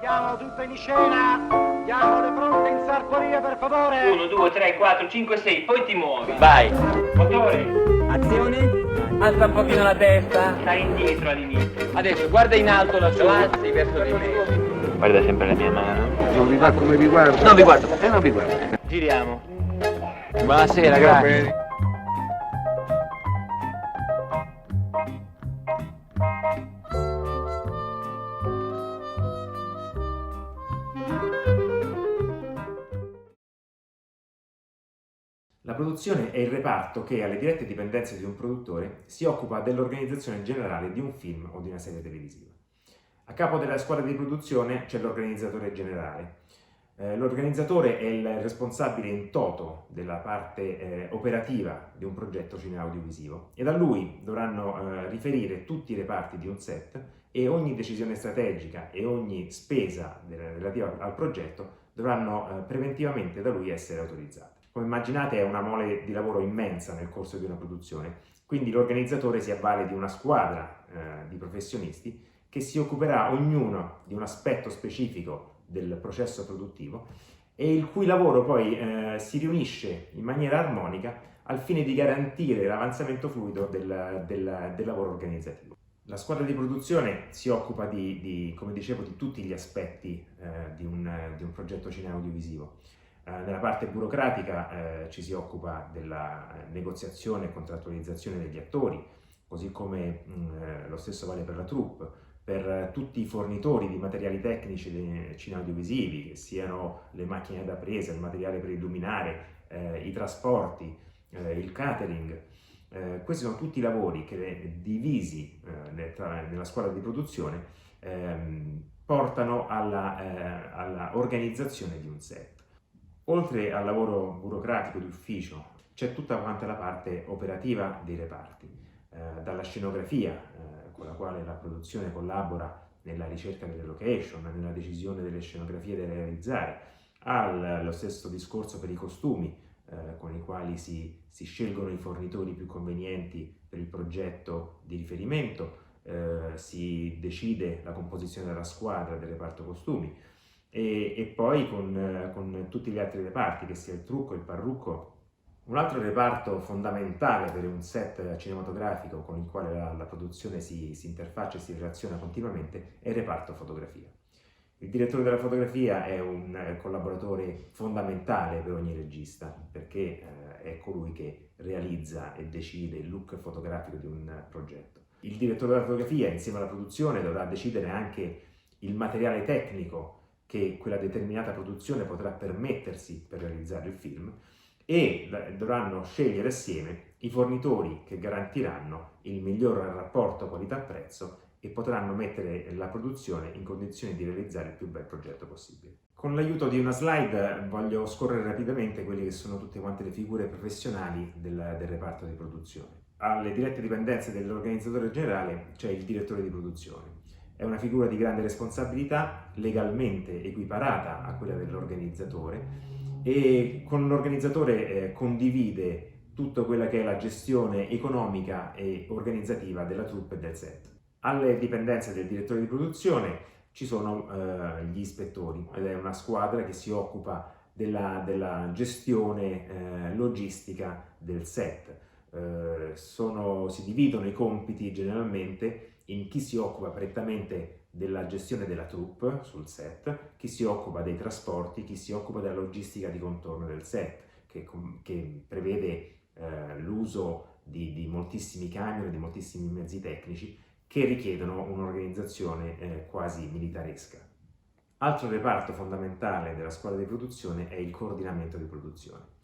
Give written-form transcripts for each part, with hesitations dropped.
Mettiamo tutto in scena. Diamo le fronte in sartoria, per favore. 1, 2, 3, 4, 5, 6, poi ti muovi. Vai. Motore. Azione. Alza un pochino la testa. Stai indietro all'inizio. Adesso guarda in alto lassù. Avanzi verso di me. Guarda sempre la mia mano. Non vi va come vi guardo? Non vi guardo. Non vi guardo. Giriamo. Buonasera, grazie. La produzione è il reparto che, alle dirette dipendenze di un produttore, si occupa dell'organizzazione generale di un film o di una serie televisiva. A capo della squadra di produzione c'è l'organizzatore generale. L'organizzatore è il responsabile in toto della parte operativa di un progetto cineaudiovisivo e da lui dovranno riferire tutti i reparti di un set e ogni decisione strategica e ogni spesa relativa al progetto dovranno preventivamente da lui essere autorizzate. Come immaginate è una mole di lavoro immensa nel corso di una produzione, quindi l'organizzatore si avvale di una squadra di professionisti che si occuperà ognuno di un aspetto specifico del processo produttivo e il cui lavoro poi si riunisce in maniera armonica al fine di garantire l'avanzamento fluido del lavoro organizzativo. La squadra di produzione si occupa come dicevo, di tutti gli aspetti di un progetto cineaudiovisivo. Nella parte burocratica ci si occupa della negoziazione e contrattualizzazione degli attori, così come lo stesso vale per la troupe, per tutti i fornitori di materiali tecnici cineaudiovisivi, che siano le macchine da presa, il materiale per illuminare, i trasporti, il catering. Questi sono tutti i lavori che, divisi nella squadra di produzione, portano alla organizzazione di un set. Oltre al lavoro burocratico di ufficio, c'è tutta quanta la parte operativa dei reparti, dalla scenografia, con la quale la produzione collabora nella ricerca delle location, nella decisione delle scenografie da realizzare, allo stesso discorso per i costumi, con i quali si scelgono i fornitori più convenienti per il progetto di riferimento, si decide la composizione della squadra del reparto costumi, e poi con tutti gli altri reparti, che sia il trucco, il parrucco. Un altro reparto fondamentale per un set cinematografico con il quale la produzione si interfaccia e si relaziona continuamente è il reparto fotografia. Il direttore della fotografia è un collaboratore fondamentale per ogni regista, perché è colui che realizza e decide il look fotografico di un progetto. Il direttore della fotografia, insieme alla produzione, dovrà decidere anche il materiale tecnico che quella determinata produzione potrà permettersi per realizzare il film e dovranno scegliere assieme i fornitori che garantiranno il miglior rapporto qualità-prezzo e potranno mettere la produzione in condizioni di realizzare il più bel progetto possibile. Con l'aiuto di una slide voglio scorrere rapidamente quelle che sono tutte quante le figure professionali del reparto di produzione. Alle dirette dipendenze dell'organizzatore generale c'è il direttore di produzione. È una figura di grande responsabilità, legalmente equiparata a quella dell'organizzatore, e con l'organizzatore condivide tutta quella che è la gestione economica e organizzativa della troupe e del set. Alle dipendenze del direttore di produzione ci sono gli ispettori, ed è una squadra che si occupa della gestione logistica del set. Si dividono i compiti generalmente in chi si occupa prettamente della gestione della troupe sul set, chi si occupa dei trasporti, chi si occupa della logistica di contorno del set, che prevede l'uso di moltissimi camion, di moltissimi mezzi tecnici che richiedono un'organizzazione quasi militaresca. Altro reparto fondamentale della squadra di produzione è il coordinamento di produzione.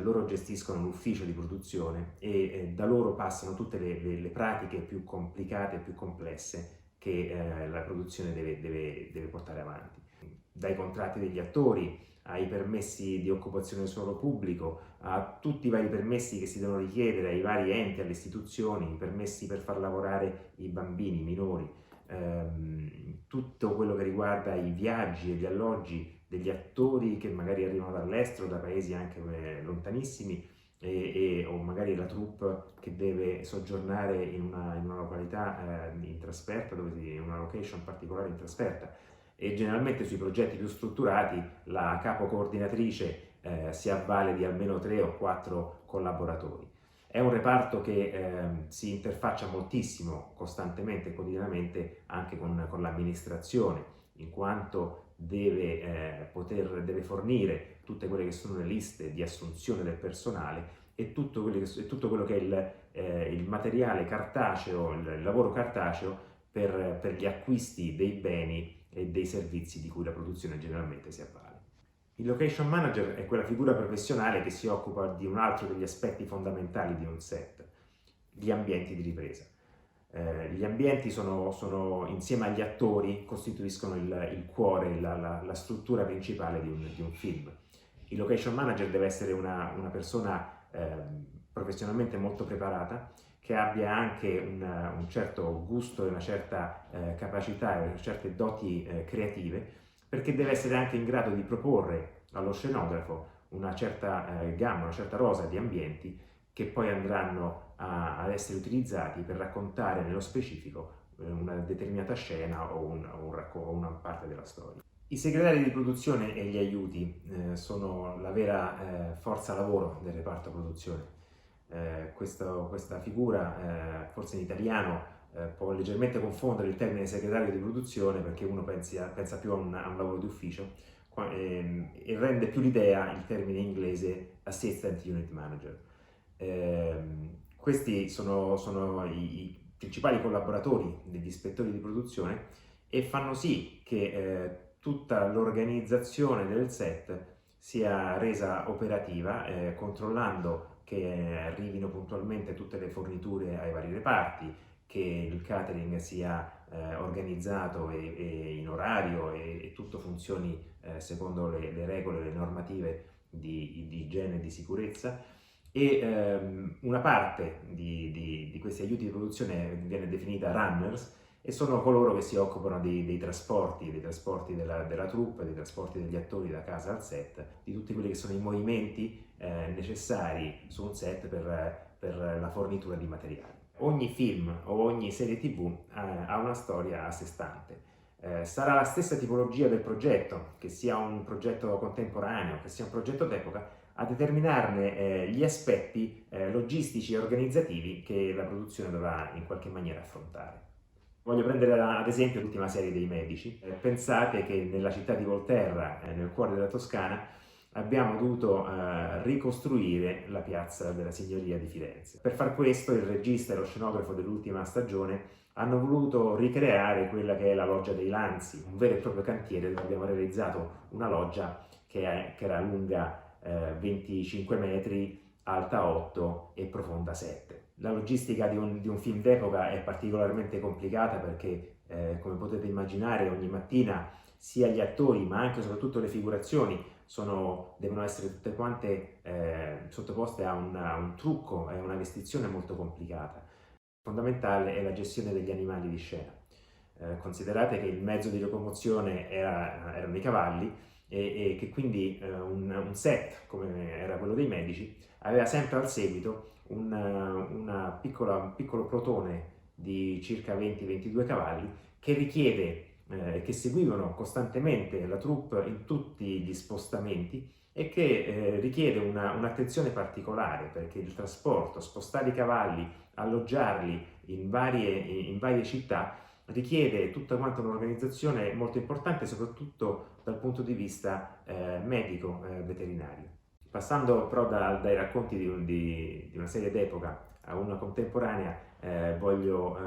Loro gestiscono l'ufficio di produzione e da loro passano tutte le pratiche più complicate e più complesse che la produzione deve portare avanti. Dai contratti degli attori ai permessi di occupazione del suolo pubblico, a tutti i vari permessi che si devono richiedere ai vari enti, alle istituzioni, i permessi per far lavorare i bambini, i minori, tutto quello che riguarda i viaggi e gli alloggi degli attori che magari arrivano dall'estero, da paesi anche lontanissimi, o magari la troupe che deve soggiornare in una località in trasferta, in una location particolare in trasferta. e generalmente sui progetti più strutturati la capo coordinatrice si avvale di almeno 3 o 4 collaboratori. È un reparto che si interfaccia moltissimo, costantemente e quotidianamente anche con l'amministrazione, in quanto deve fornire tutte quelle che sono le liste di assunzione del personale e tutto quello che è il materiale cartaceo, il lavoro cartaceo per gli acquisti dei beni e dei servizi di cui la produzione generalmente si avvale. Il location manager è quella figura professionale che si occupa di un altro degli aspetti fondamentali di un set, gli ambienti di ripresa. Gli ambienti sono insieme agli attori, costituiscono il cuore, la struttura principale di un film. Il location manager deve essere una persona professionalmente molto preparata, che abbia anche un certo gusto e una certa capacità e certe doti creative, perché deve essere anche in grado di proporre allo scenografo una certa gamma, una certa rosa di ambienti che poi andranno ad essere utilizzati per raccontare nello specifico una determinata scena o una parte della storia. I segretari di produzione e gli aiuti sono la vera forza lavoro del reparto produzione. Questa figura, forse in italiano, può leggermente confondere il termine segretario di produzione, perché uno pensa più a un lavoro di ufficio, e rende più l'idea il termine inglese Assistant Unit Manager. Questi sono i principali collaboratori degli ispettori di produzione e fanno sì che tutta l'organizzazione del set sia resa operativa, controllando che arrivino puntualmente tutte le forniture ai vari reparti, che il catering sia organizzato e in orario e tutto funzioni secondo le regole, le normative di igiene e di sicurezza. E una parte di questi aiuti di produzione viene definita runners, e sono coloro che si occupano dei trasporti della troupe, dei trasporti degli attori da casa al set, di tutti quelli che sono i movimenti necessari su un set per la fornitura di materiali. Ogni film o ogni serie TV ha una storia a sé stante. Sarà la stessa tipologia del progetto, che sia un progetto contemporaneo, che sia un progetto d'epoca, a determinarne gli aspetti logistici e organizzativi che la produzione dovrà in qualche maniera affrontare. Voglio prendere ad esempio l'ultima serie dei Medici. Pensate che nella città di Volterra, nel cuore della Toscana, abbiamo dovuto ricostruire la piazza della Signoria di Firenze. Per far questo il regista e lo scenografo dell'ultima stagione hanno voluto ricreare quella che è la Loggia dei Lanzi, un vero e proprio cantiere dove abbiamo realizzato una loggia che era lunga 25 metri, alta 8 e profonda 7. La logistica di un film d'epoca è particolarmente complicata perché, come potete immaginare, ogni mattina sia gli attori ma anche e soprattutto le figurazioni devono essere tutte quante sottoposte a un trucco e una vestizione molto complicata. Fondamentale è la gestione degli animali di scena. Considerate che il mezzo di locomozione erano i cavalli e che quindi un set come era quello dei Medici aveva sempre al seguito un piccolo plotone di circa 20-22 cavalli che seguivano costantemente la troupe in tutti gli spostamenti e che richiede un'attenzione particolare, perché il trasporto, spostare i cavalli, alloggiarli in varie città richiede tutta quanta un'organizzazione molto importante, soprattutto dal punto di vista medico veterinario. Passando però dai racconti di una serie d'epoca a una contemporanea, voglio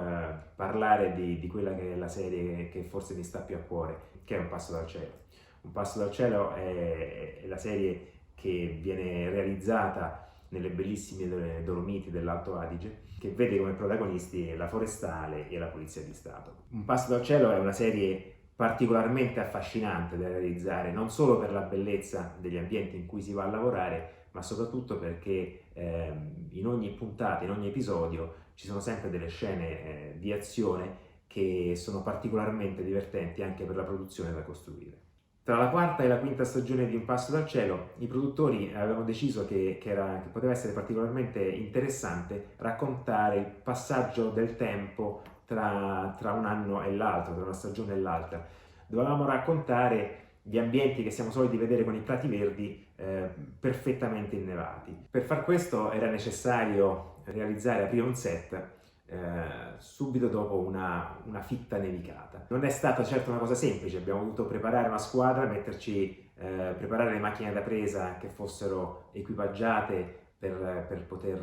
parlare di quella che è la serie che forse mi sta più a cuore, che è Un passo dal cielo. Un passo dal cielo è la serie che viene realizzata nelle bellissime Dolomiti dell'Alto Adige, che vede come protagonisti la Forestale e la Polizia di Stato. Un passo dal cielo è una serie particolarmente affascinante da realizzare, non solo per la bellezza degli ambienti in cui si va a lavorare, ma soprattutto perché in ogni puntata, in ogni episodio, ci sono sempre delle scene di azione che sono particolarmente divertenti anche per la produzione da costruire. Tra la quarta e la quinta stagione di Un passo dal cielo, i produttori avevano deciso che poteva essere particolarmente interessante raccontare il passaggio del tempo tra un anno e l'altro, tra una stagione e l'altra. dovevamo raccontare gli ambienti che siamo soliti vedere con i prati verdi perfettamente innevati. Per far questo era necessario aprire un set subito dopo una fitta nevicata. Non è stata certo una cosa semplice, abbiamo dovuto preparare una squadra, preparare le macchine da presa che fossero equipaggiate per poter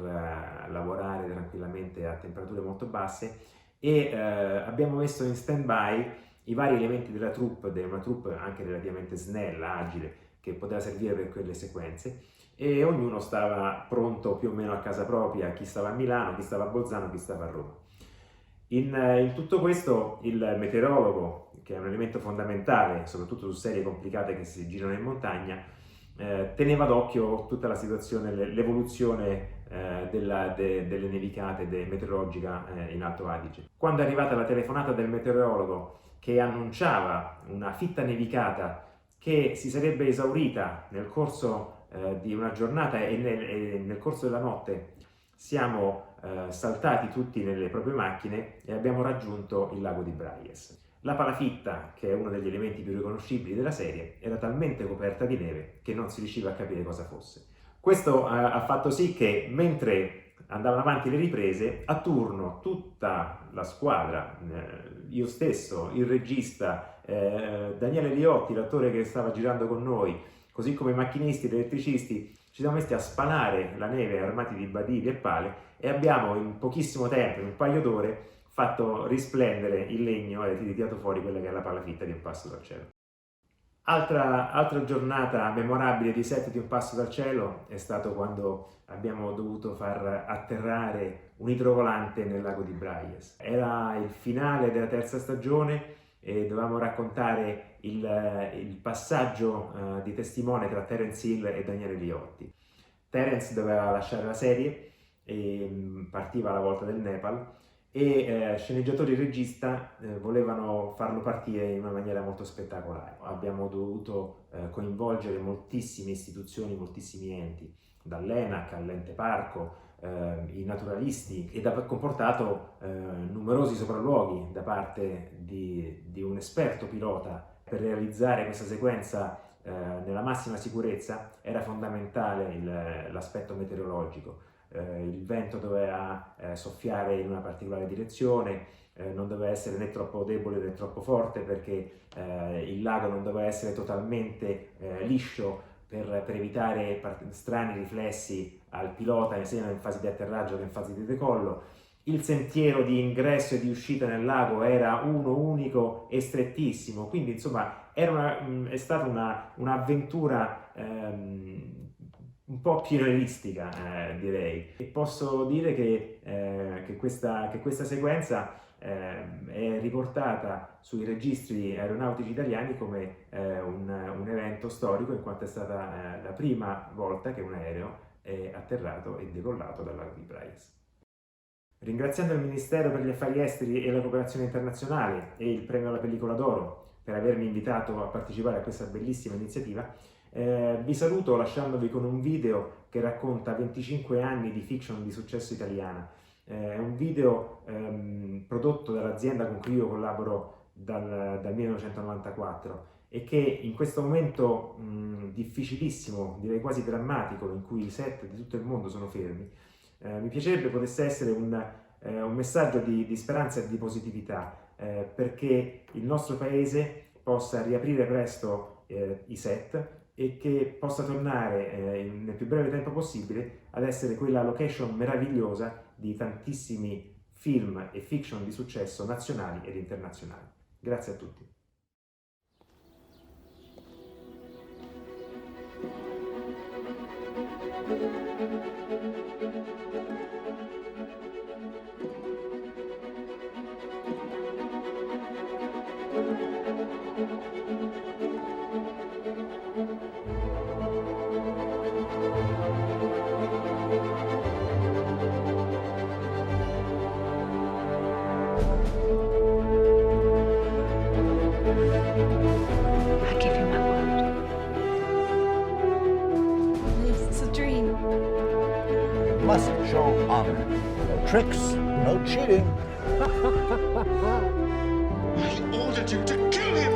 lavorare tranquillamente a temperature molto basse e abbiamo messo in stand-by i vari elementi della troupe, una troupe anche relativamente snella, agile, che poteva servire per quelle sequenze, e ognuno stava pronto più o meno a casa propria, chi stava a Milano, chi stava a Bolzano, chi stava a Roma. In tutto questo il meteorologo, che è un elemento fondamentale, soprattutto su serie complicate che si girano in montagna, teneva d'occhio tutta la situazione, l'evoluzione delle nevicate meteorologica in Alto Adige. Quando è arrivata la telefonata del meteorologo che annunciava una fitta nevicata che si sarebbe esaurita nel corso di una giornata e nel corso della notte, siamo saltati tutti nelle proprie macchine e abbiamo raggiunto il lago di Braies. La palafitta, che è uno degli elementi più riconoscibili della serie, era talmente coperta di neve che non si riusciva a capire cosa fosse. Questo ha fatto sì che, mentre andavano avanti le riprese, a turno tutta la squadra, io stesso, il regista, Daniele Liotti, l'attore che stava girando con noi, così come i macchinisti, gli elettricisti, ci siamo messi a spalare la neve armati di badili e pale e abbiamo in pochissimo tempo, in un paio d'ore, fatto risplendere il legno e tirato fuori quella che è la palafitta di Un passo dal cielo. Altra giornata memorabile di set di Un passo dal cielo è stato quando abbiamo dovuto far atterrare un idrovolante nel lago di Braies. Era il finale della terza stagione e dovevamo raccontare il passaggio di testimone tra Terence Hill e Daniele Liotti. Terence doveva lasciare la serie e partiva alla volta del Nepal e sceneggiatori e regista volevano farlo partire in una maniera molto spettacolare. Abbiamo dovuto coinvolgere moltissime istituzioni, moltissimi enti, dall'ENAC all'Ente Parco, i naturalisti, ed ha comportato numerosi sopralluoghi da parte di un esperto pilota. Per realizzare questa sequenza nella massima sicurezza era fondamentale l'aspetto meteorologico. Il vento doveva soffiare in una particolare direzione, non doveva essere né troppo debole né troppo forte, perché il lago non doveva essere totalmente liscio per evitare strani riflessi al pilota sia in fase di atterraggio che in fase di decollo. Il sentiero di ingresso e di uscita nel lago era uno unico e strettissimo, quindi insomma è stata un'avventura un po' pionieristica, direi. E posso dire che questa sequenza è riportata sui registri aeronautici italiani come un evento storico, in quanto è stata la prima volta che un aereo è atterrato e decollato dal lago di Braies. Ringraziando il Ministero per gli Affari Esteri e la Cooperazione Internazionale e il Premio alla Pellicola d'Oro per avermi invitato a partecipare a questa bellissima iniziativa, vi saluto lasciandovi con un video che racconta 25 anni di fiction di successo italiana. È un video prodotto dall'azienda con cui io collaboro dal 1994 e che in questo momento difficilissimo, direi quasi drammatico, in cui i set di tutto il mondo sono fermi, mi piacerebbe potesse essere un messaggio di speranza e di positività, perché il nostro paese possa riaprire presto i set e che possa tornare nel più breve tempo possibile ad essere quella location meravigliosa di tantissimi film e fiction di successo nazionali ed internazionali. Grazie a tutti. I give you my word. It's a dream. Must show honor. No tricks, no cheating. I ordered you to kill him!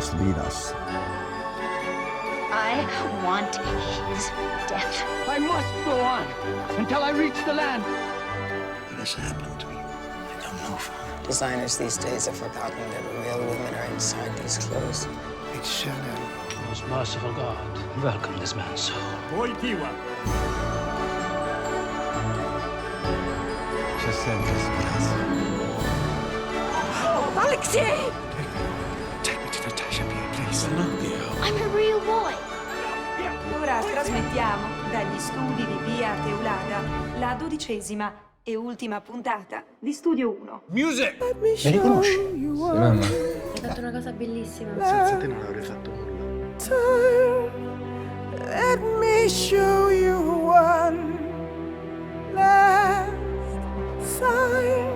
must lead us. I want his death. I must go on until I reach the land. What has happened to you? I don't know, Father. Designers these days have forgotten that real women are inside these clothes. It's Chanel. Most merciful God, welcome this man's soul. Alexei! Take me to Natasha, please. I'm a real boy. Ora trasmettiamo dagli studi di Via Teulada la 12ª e ultima puntata di Studio 1. Me li conosci? Mamma. Hai fatto una cosa bellissima. Senza te non avrei fatto nulla. Let me show you one last sign.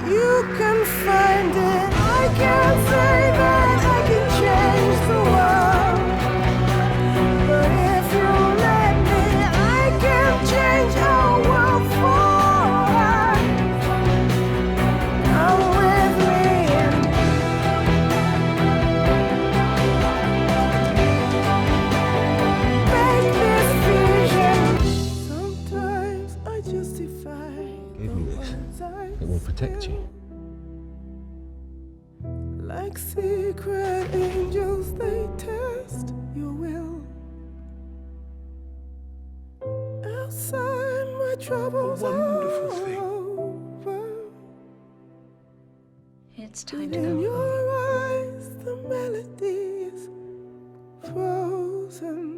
You can find it. I can't say that I can change the world, but if you let me, I can change our world for us. Come with me and make this vision. Sometimes I justify. Give me this. It will protect you. Like secret angels, they test your will. Outside, my troubles wonderful are thing. over. It's time to In go. your eyes, the melody is frozen.